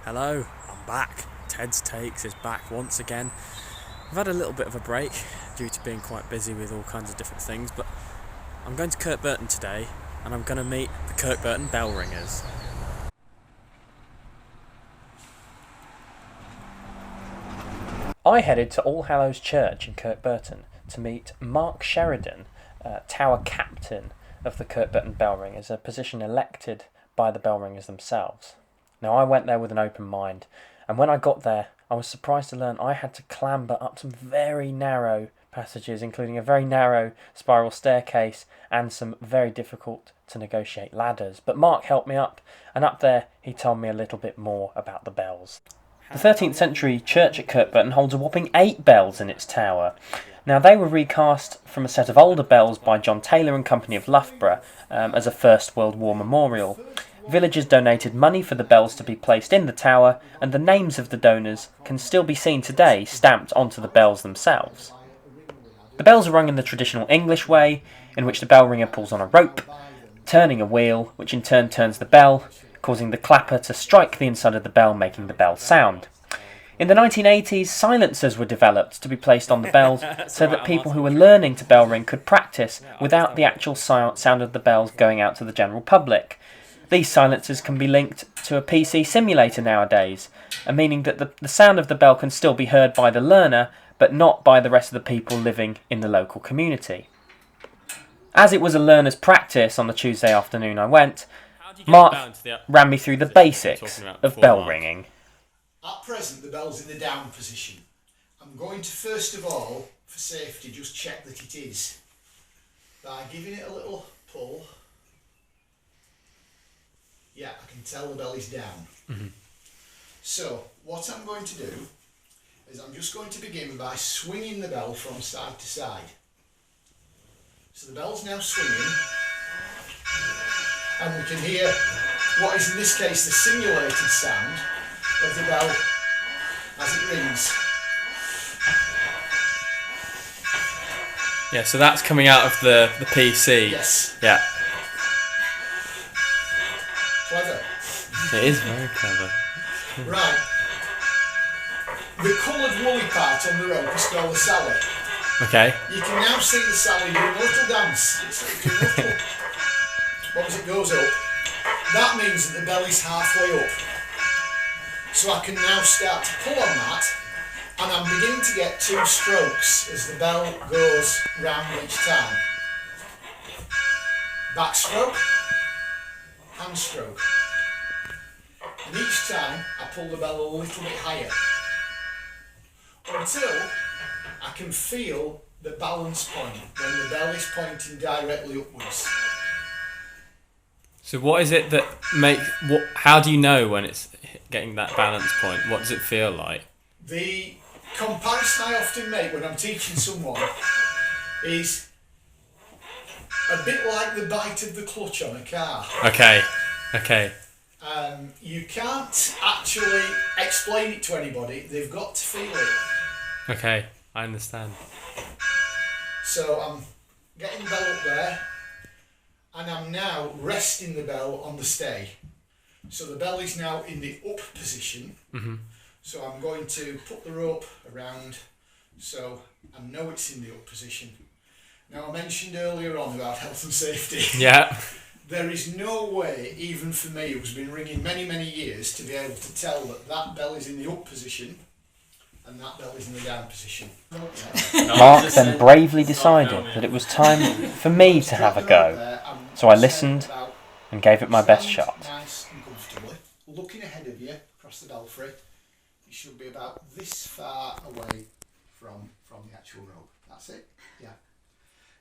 Hello, I'm back. Ted's Takes is back once again. I've had a little bit of a break due to being quite busy with all kinds of different things, but I'm going to Kirkburton today and I'm going to meet the Kirkburton Bellringers. I headed to All Hallows Church in Kirkburton to meet Mark Sheridan, Tower Captain of the Kirkburton Bellringers, a position elected by the Bellringers themselves. Now, I went there with an open mind, and when I got there, I was surprised to learn I had to clamber up some very narrow passages, including a very narrow spiral staircase and some very difficult to negotiate ladders. But Mark helped me up, and up there he told me a little bit more about the bells. The 13th century church at Kirkburton holds a whopping 8 bells in its tower. Now, they were recast from a set of older bells by John Taylor and Company of Loughborough as a First World War memorial. Villagers donated money for the bells to be placed in the tower, and the names of the donors can still be seen today stamped onto the bells themselves. The bells are rung in the traditional English way, in which the bell ringer pulls on a rope, turning a wheel, which in turn turns the bell, causing the clapper to strike the inside of the bell, making the bell sound. In the 1980s, silencers were developed to be placed on the bells so that people who were learning to bell ring could practice without the actual sound of the bells going out to the general public. These silencers can be linked to a PC simulator nowadays, meaning that the sound of the bell can still be heard by the learner, but not by the rest of the people living in the local community. As it was a learner's practice on the Tuesday afternoon I went, Mark ran me through the basics of bell ringing. At present, the bell's in the down position. I'm going to first of all, for safety, just check that it is by giving it a little pull. Yeah, I can tell the bell is down. Mm-hmm. So, what I'm going to do is I'm just going to begin by swinging the bell from side to side. So the bell's now swinging, and we can hear what is in this case the simulated sound of the bell as it rings. Yeah, so that's coming out of the PC. Yes. Yeah. Clever. It is very clever. Right. The coloured woolly part on the rope is called the sally. Okay. You can now see the sally doing a little dance. It's doing a little. What as it goes up? That means that the bell is halfway up. So I can now start to pull on that, and I'm beginning to get 2 strokes as the bell goes round each time. Backstroke, hand stroke. And each time I pull the bell a little bit higher until I can feel the balance point when the bell is pointing directly upwards. So what is it that how do you know when it's getting that balance point? What does it feel like? The comparison I often make when I'm teaching someone is a bit like the bite of the clutch on a car. Okay. You can't actually explain it to anybody, they've got to feel it. Okay, I understand. So I'm getting the bell up there, and I'm now resting the bell on the stay. So the bell is now in the up position. Mm-hmm. So I'm going to put the rope around so I know it's in the up position. Now, I mentioned earlier on about health and safety. Yeah. There is no way, even for me who's been ringing many, many years, to be able to tell that that bell is in the up position and that bell is in the down position. Mark then bravely decided that it was time for me to have a go, so I listened and gave it my best shot. Nice and comfortably. Looking ahead of you across the belfry, you should be about this far away from the actual rope. That's it. Yeah.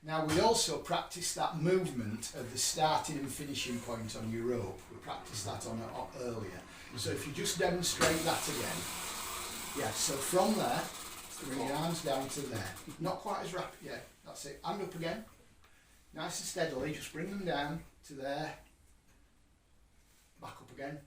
Now, we also practice that movement of the starting and finishing point on your rope. We practiced that on earlier. So if you just demonstrate that again. Yeah, so from there, bring your arms down to there. Not quite as rapid, yeah, that's it. Hand up again. Nice and steadily, just bring them down to there. Back up again.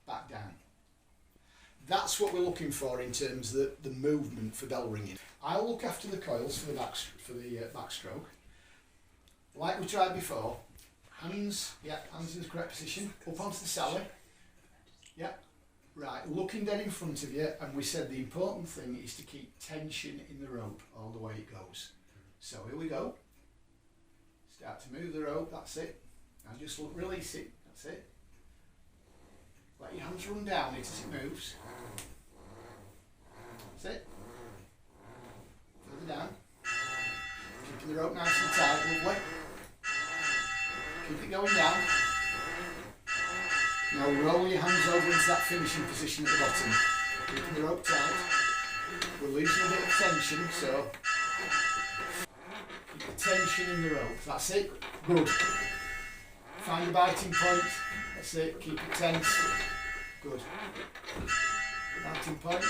Back down. That's what we're looking for in terms of the movement for bell ringing. I'll look after the coils for the backstroke. Like we tried before, hands in the correct position, up onto the sally. Yeah, Right, looking dead in front of you, and we said the important thing is to keep tension in the rope all the way it goes. So here we go. Start to move the rope, that's it. Now just release it, that's it. Let your hands run down it as it moves. That's it. Further down. Keeping the rope nice and tight, lovely. Keep it going down. Now roll your hands over into that finishing position at the bottom. Keeping the rope tight. We're losing a bit of tension, so keep the tension in the rope. That's it. Good. Find the biting point. That's it. Keep it tense. Good. Biting point.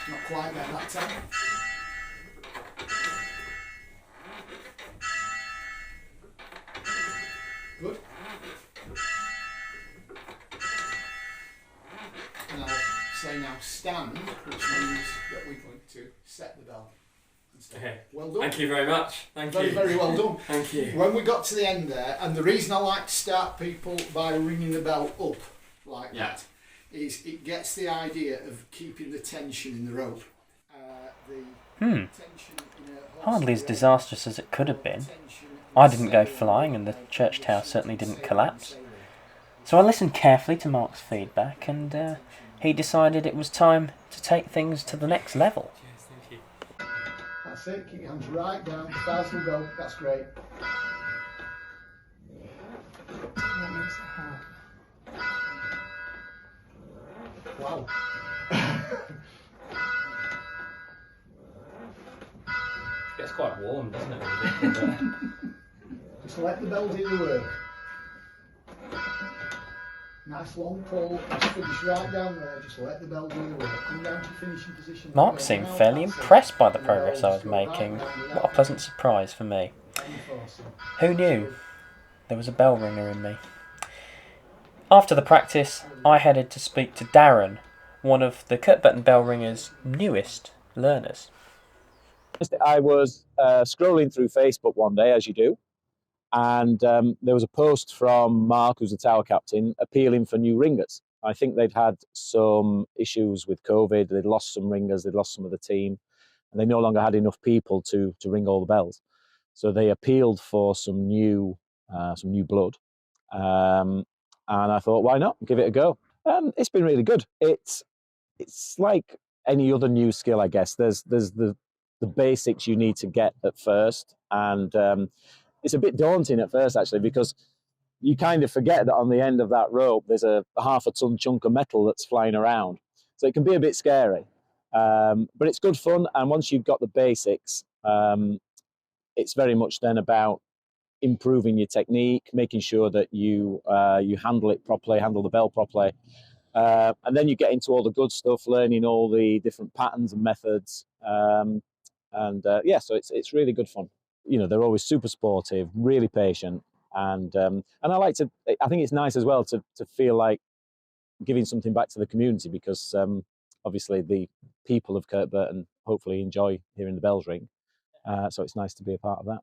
Not quite there that time. Good. And I'll say now stand, which means that we're going to set the bell. Okay. Well done. Thank you very much. Very well done. Thank you. When we got to the end there, and the reason I like to start people by ringing the bell up like that, is it gets the idea of keeping the tension in the rope. Tension in a Hardly as disastrous as it could have been. I didn't go flying and the church tower certainly didn't collapse. So I listened carefully to Mark's feedback and he decided it was time to take things to the next level. Cheers, thank you. That's it, keep your hands right down, as far as we go, that's great. Wow. It's quite warm, doesn't it? Just let the bell do the work. Nice long pull, just finish right down there, just let the bell do the work. Come down to finishing position. Mark seemed fairly impressed by the progress I was making. What a pleasant surprise for me. Who knew there was a bell ringer in me? After the practice, I headed to speak to Darren, one of the Kirkburton Bellringers' newest learners. I was scrolling through Facebook one day, as you do, and there was a post from Mark, who's the tower captain, appealing for new ringers. I think they'd had some issues with COVID. They'd lost some ringers, they'd lost some of the team, and they no longer had enough people to ring all the bells. So they appealed for some new blood, and I thought, why not? Give it a go. It's been really good. It's like any other new skill, I guess. There's the basics you need to get at first, and it's a bit daunting at first, actually, because you kind of forget that on the end of that rope there's a half a ton chunk of metal that's flying around, so it can be a bit scary, but it's good fun. And once you've got the basics, it's very much then about improving your technique, making sure that you handle it properly, handle the bell properly, and then you get into all the good stuff, learning all the different patterns and methods. So it's really good fun. You know, they're always super sportive, really patient, and I think it's nice as well to feel like giving something back to the community, because obviously the people of Kirkburton hopefully enjoy hearing the bells ring, so it's nice to be a part of that.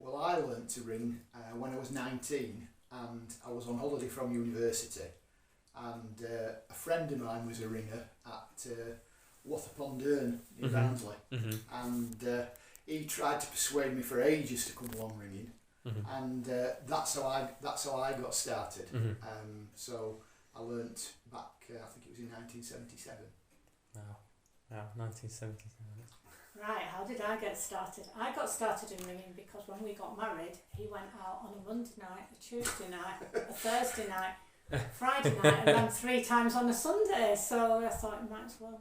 Well, I learned to ring when I was 19, and I was on holiday from university. And a friend of mine was a ringer at Wath-upon-Dearne in Barnsley, and he tried to persuade me for ages to come along ringing, and that's how I got started. So I learnt back, I think it was in 1977. Wow, 1977. Right, how did I get started? I got started in ringing because when we got married, he went out on a Monday night, a Tuesday night, a Thursday night, Friday night, and then 3 times on a Sunday. So I thought I might as well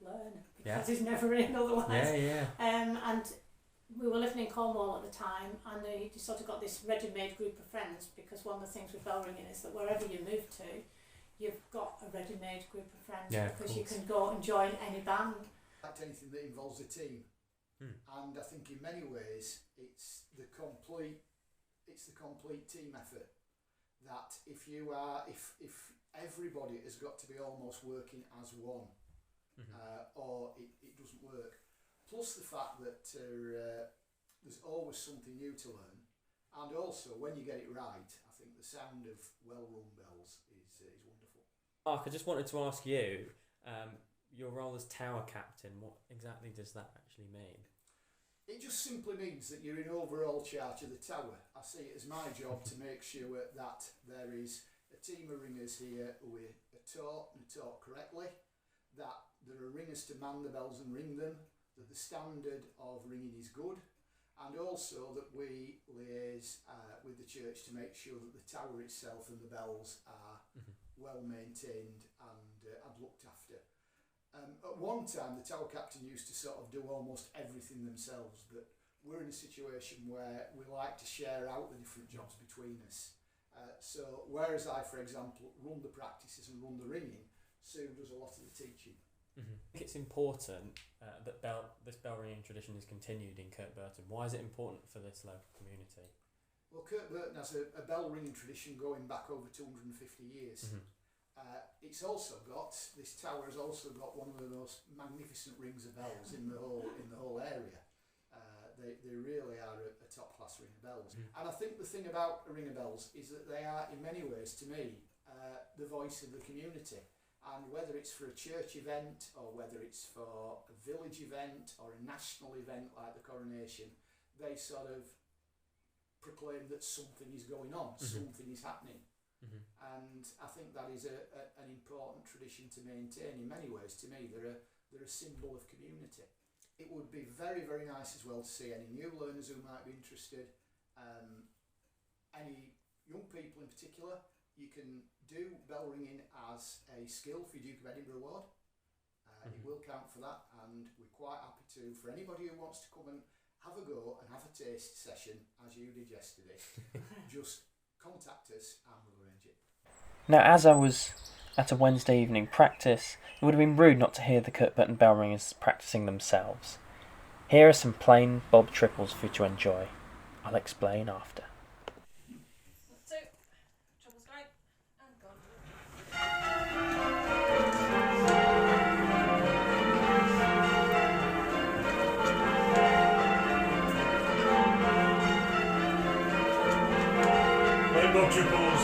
learn, because he's never ringing otherwise. And we were living in Cornwall at the time, and you sort of got this ready-made group of friends, because one of the things with bell ringing is that wherever you move to, you've got a ready-made group of friends, because you can go and join any band. Anything that involves a team, and I think in many ways it's the complete team effort. That if everybody has got to be almost working as one, or it doesn't work. Plus the fact that there's always something new to learn, And also, when you get it right, I think the sound of well-rung bells is wonderful. Mark, I just wanted to ask you, your role as tower captain, what exactly does that actually mean? It just simply means that you're in overall charge of the tower. I see it as my job to make sure that there is a team of ringers here who are taught and taught correctly, that there are ringers to man the bells and ring them, that the standard of ringing is good, and also that we liaise with the church to make sure that the tower itself and the bells are well maintained and looked after. At one time, the tower captain used to sort of do almost everything themselves, but we're in a situation where we like to share out the different jobs between us. So whereas I, for example, run the practices and run the ringing, Sue does a lot of the teaching. I think it's important that this bell ringing tradition is continued in Kirkburton. Why is it important for this local community? Well, Kirkburton has a bell ringing tradition going back over 250 years. It's also got, this tower has also got one of the most magnificent rings of bells in the whole area. They really are a top class ring of bells. And I think the thing about a ring of bells is that they are, in many ways, to me, the voice of the community. And whether it's for a church event, or whether it's for a village event, or a national event like the coronation, they sort of proclaim that something is going on, something is happening. And I think that is an important tradition to maintain in many ways. To me, they're a symbol of community. It would be very, very nice as well to see any new learners who might be interested, any young people in particular. You can do bell ringing as a skill for your Duke of Edinburgh Award. It will count for that, and we're quite happy to, for anybody who wants to come and have a go and have a taste session, as you did yesterday, just contact us and we'll arrange it. Now, as I was at a Wednesday evening practice, it would have been rude not to hear the Kirkburton Bellringers practising themselves. Here are some plain bob triples for you to enjoy. I'll explain after. So, triples going and gone. Plain bob triples.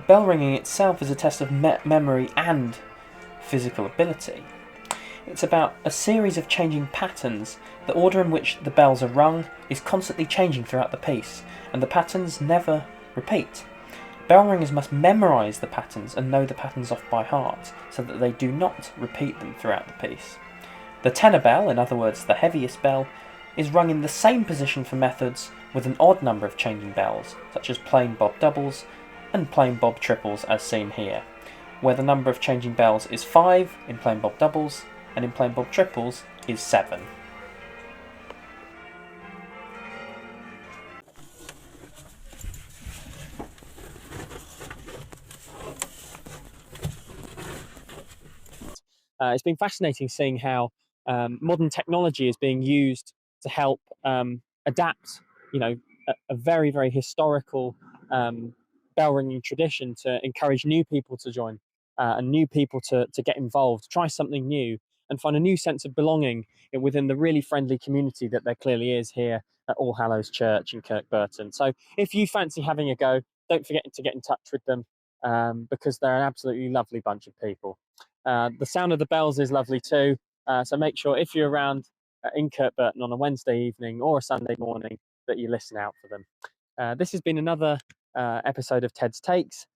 Bell ringing itself is a test of memory and physical ability. It's about a series of changing patterns. The order in which the bells are rung is constantly changing throughout the piece, and the patterns never repeat. Bell ringers must memorise the patterns and know the patterns off by heart, so that they do not repeat them throughout the piece. The tenor bell, in other words the heaviest bell, is rung in the same position for methods with an odd number of changing bells, such as plain bob doubles and plain bob triples as seen here, where the number of changing bells is 5 in plain bob doubles and in plain bob triples is 7. It's been fascinating seeing how modern technology is being used to help adapt, a very, very historical bell ringing tradition to encourage new people to join and new people to get involved, try something new, and find a new sense of belonging within the really friendly community that there clearly is here at All Hallows Church in Kirkburton. So if you fancy having a go, don't forget to get in touch with them because they're an absolutely lovely bunch of people. The sound of the bells is lovely too, so make sure if you're around in Kirkburton on a Wednesday evening or a Sunday morning that you listen out for them. This has been another episode of Ted's Takes.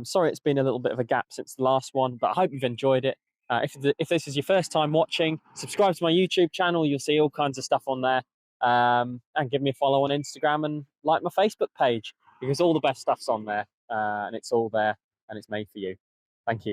Sorry it's been a little bit of a gap since the last one, but I hope you've enjoyed it. If this is your first time watching, subscribe to my YouTube channel. You'll see all kinds of stuff on there. And give me a follow on Instagram and like my Facebook page because all the best stuff's on there and it's all there and it's made for you. Thank you.